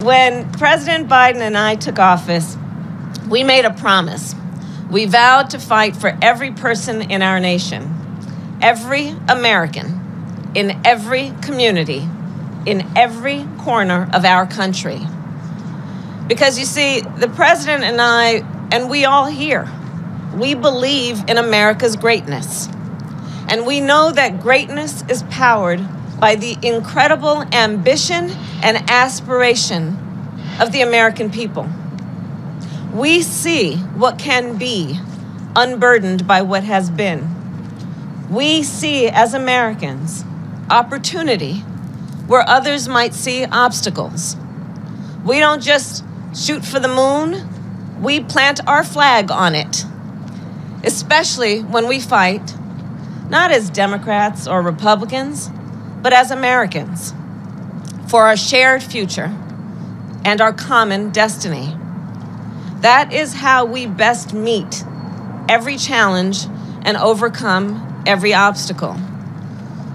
When President Biden and I took office, we made a promise. We vowed to fight for every person in our nation, every American, in every community, in every corner of our country. Because you see, the president and I, and we all here, we believe in America's greatness. And we know that greatness is powered by the incredible ambition and aspiration of the American people. We see what can be unburdened by what has been. We see, as Americans, opportunity where others might see obstacles. We don't just shoot for the moon, we plant our flag on it, especially when we fight, not as Democrats or Republicans, but as Americans, for our shared future and our common destiny. That is how we best meet every challenge and overcome every obstacle.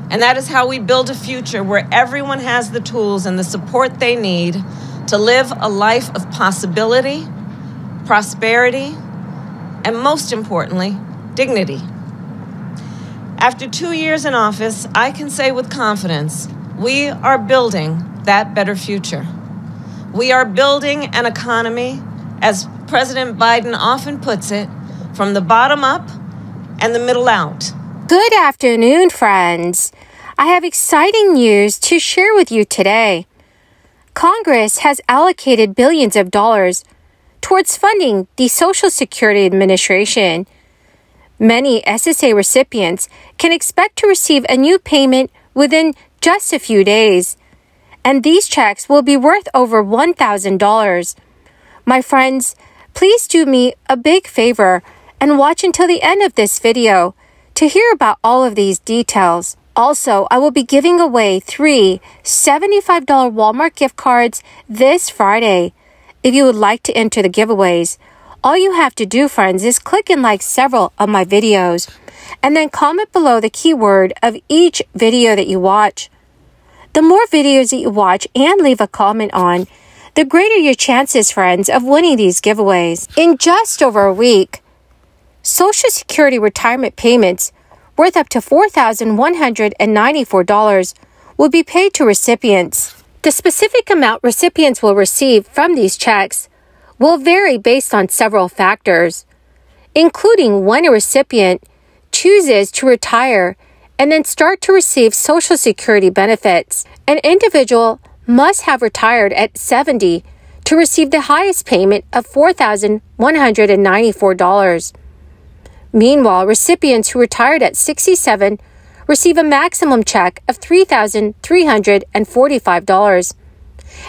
And that is how we build a future where everyone has the tools and the support they need to live a life of possibility, prosperity, and most importantly, dignity. After 2 years in office, I can say with confidence, we are building that better future. We are building an economy, as President Biden often puts it, from the bottom up and the middle out. Good afternoon, friends. I have exciting news to share with you today. Congress has allocated billions of dollars towards funding the Social Security Administration. Many SSA recipients can expect to receive a new payment within just a few days, and these checks will be worth over $1,000. My friends, please do me a big favor and watch until the end of this video to hear about all of these details. Also, I will be giving away 3 $75 Walmart gift cards this Friday. If you would like to enter the giveaways, all you have to do, friends, is click and like several of my videos and then comment below the keyword of each video that you watch. The more videos that you watch and leave a comment on, the greater your chances, friends, of winning these giveaways. In just over a week, Social Security retirement payments worth up to $4,194 will be paid to recipients. The specific amount recipients will receive from these checks will vary based on several factors, including when a recipient chooses to retire and then start to receive Social Security benefits. An individual must have retired at 70 to receive the highest payment of $4,194. Meanwhile, recipients who retired at 67 receive a maximum check of $3,345,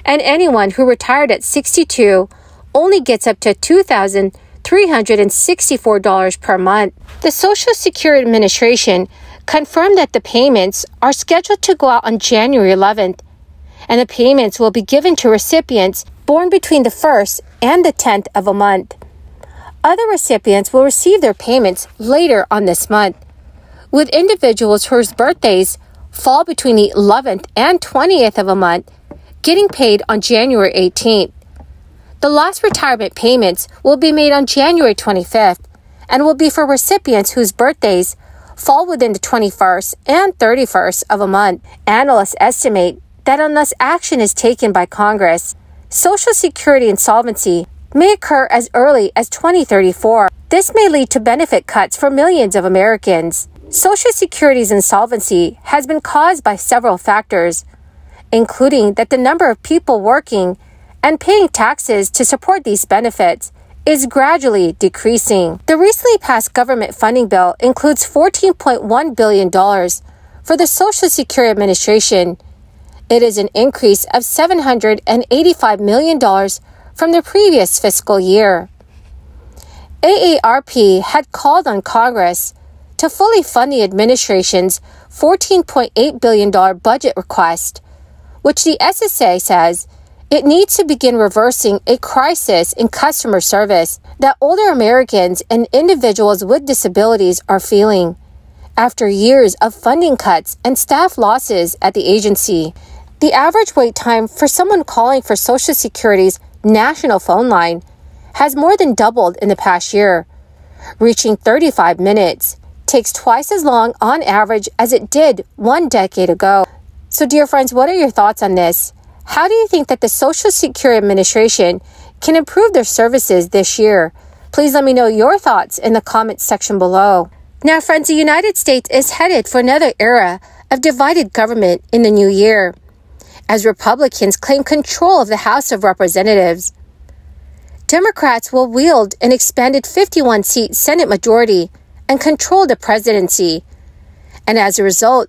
and anyone who retired at 62 only gets up to $2,364 per month. The Social Security Administration confirmed that the payments are scheduled to go out on January 11th, and the payments will be given to recipients born between the 1st and the 10th of a month. Other recipients will receive their payments later on this month, with individuals whose birthdays fall between the 11th and 20th of a month getting paid on January 18th. The last retirement payments will be made on January 25th and will be for recipients whose birthdays fall within the 21st and 31st of a month. Analysts estimate that unless action is taken by Congress, Social Security insolvency may occur as early as 2034. This may lead to benefit cuts for millions of Americans. Social Security's insolvency has been caused by several factors, including that the number of people working and paying taxes to support these benefits is gradually decreasing. The recently passed government funding bill includes $14.1 billion for the Social Security Administration. It is an increase of $785 million from the previous fiscal year. AARP had called on Congress to fully fund the administration's $14.8 billion budget request, which the SSA says it needs to begin reversing a crisis in customer service that older Americans and individuals with disabilities are feeling after years of funding cuts and staff losses at the agency. The average wait time for someone calling for Social Security's national phone line has more than doubled in the past year, reaching 35 minutes. Takes twice as long on average as it did 1 decade ago. So dear friends, what are your thoughts on this? How do you think that the Social Security Administration can improve their services this year? Please let me know your thoughts in the comments section below. Now friends, the United States is headed for another era of divided government in the new year, as Republicans claim control of the House of Representatives. Democrats will wield an expanded 51-seat Senate majority and control the presidency. And as a result,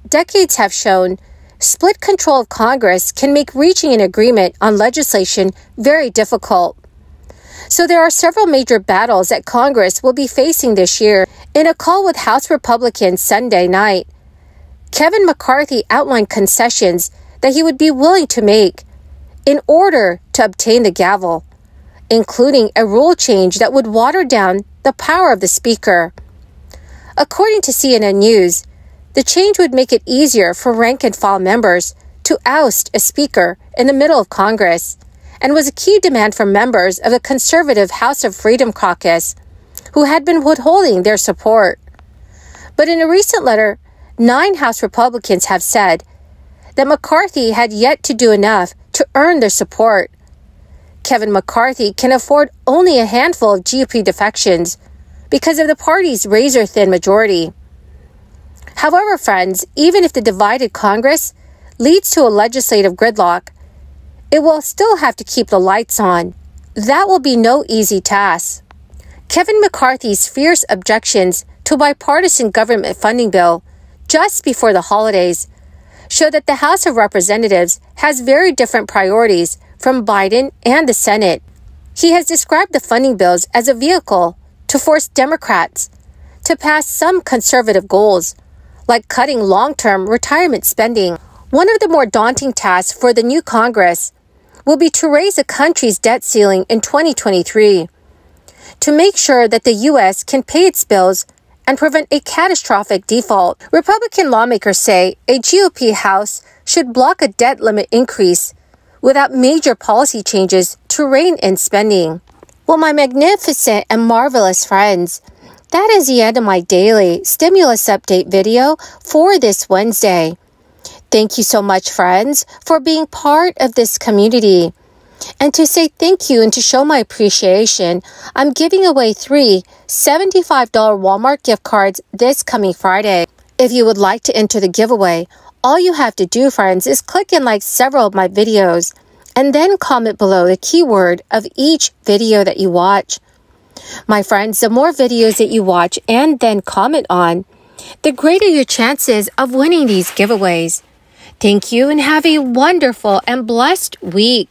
decades have shown split control of Congress can make reaching an agreement on legislation very difficult. So there are several major battles that Congress will be facing this year. In a call with House Republicans Sunday night, Kevin McCarthy outlined concessions that he would be willing to make in order to obtain the gavel, including a rule change that would water down the power of the Speaker. According to CNN News, the change would make it easier for rank-and-file members to oust a Speaker in the middle of Congress, and was a key demand from members of the conservative House of Freedom Caucus, who had been withholding their support. But in a recent letter, 9 House Republicans have said that McCarthy had yet to do enough to earn their support. Kevin McCarthy can afford only a handful of GOP defections because of the party's razor-thin majority. However, friends, even if the divided Congress leads to a legislative gridlock, it will still have to keep the lights on. That will be no easy task. Kevin McCarthy's fierce objections to a bipartisan government funding bill just before the holidays show that the House of Representatives has very different priorities from Biden and the Senate. He has described the funding bills as a vehicle to force Democrats to pass some conservative goals, like cutting long-term retirement spending. One of the more daunting tasks for the new Congress will be to raise the country's debt ceiling in 2023 to make sure that the U.S. can pay its bills and prevent a catastrophic default. Republican lawmakers say a GOP House should block a debt limit increase without major policy changes to rein in spending. Well, my magnificent and marvelous friends, that is the end of my daily stimulus update video for this Wednesday. Thank you so much, friends, for being part of this community. And to say thank you and to show my appreciation, I'm giving away 3 $75 Walmart gift cards this coming Friday. If you would like to enter the giveaway, all you have to do, friends, is click and like several of my videos and then comment below the keyword of each video that you watch. My friends, the more videos that you watch and then comment on, the greater your chances of winning these giveaways. Thank you and have a wonderful and blessed week.